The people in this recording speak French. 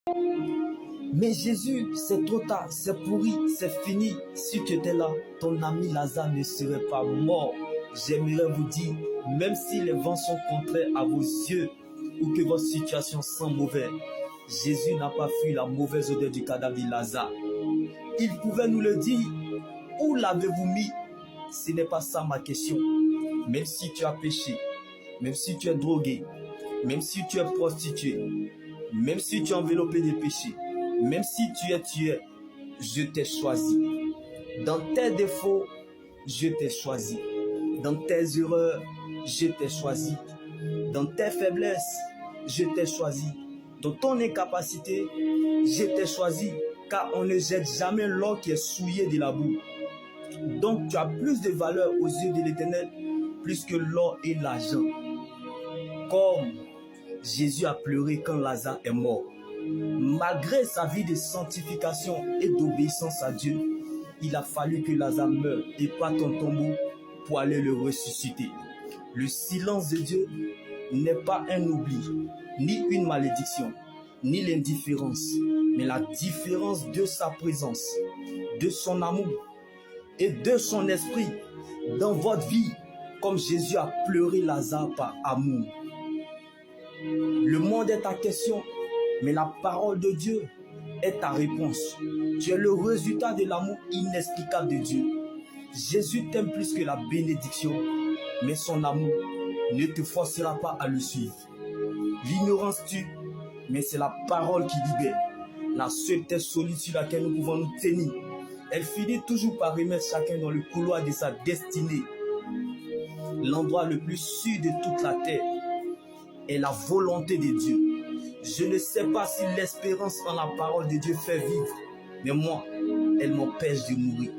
Mais Jésus, c'est trop tard, c'est pourri, c'est fini. Si tu étais là, ton ami Lazare ne serait pas mort. J'aimerais vous dire, même si les vents sont contraires à vos yeux ou que votre situation sent mauvaise, Jésus n'a pas fui la mauvaise odeur du cadavre de Lazare. Il pouvait nous le dire. Où l'avez-vous mis? Ce n'est pas ça ma question. Même si tu as péché, même si tu es drogué, même si tu es prostitué, même si tu es enveloppé de péché, même si tu es tué, je t'ai choisi. Dans tes défauts, je t'ai choisi. Dans tes erreurs, je t'ai choisi. Dans tes faiblesses, je t'ai choisi. Dans ton incapacité, je t'ai choisi. Car on ne jette jamais l'or qui est souillé de la boue. Donc tu as plus de valeur aux yeux de l'Éternel, plus que l'or et l'argent. Comme Jésus a pleuré quand Lazare est mort. Malgré sa vie de sanctification et d'obéissance à Dieu, il a fallu que Lazare meure et parte en tombeau pour aller le ressusciter. Le silence de Dieu n'est pas un oubli, ni une malédiction, ni l'indifférence, mais la différence de sa présence, de son amour et de son esprit dans votre vie, comme Jésus a pleuré Lazare par amour. Le monde est ta question, mais la parole de Dieu est ta réponse. Tu es le résultat de l'amour inexplicable de Dieu. Jésus t'aime plus que la bénédiction, mais son amour ne te forcera pas à le suivre. L'ignorance tue, mais c'est la parole qui libère. La seule terre solide sur laquelle nous pouvons nous tenir. Elle finit toujours par remettre chacun dans le couloir de sa destinée. L'endroit le plus sûr de toute la terre est la volonté de Dieu. Je ne sais pas si l'espérance en la parole de Dieu fait vivre, mais moi, elle m'empêche de mourir.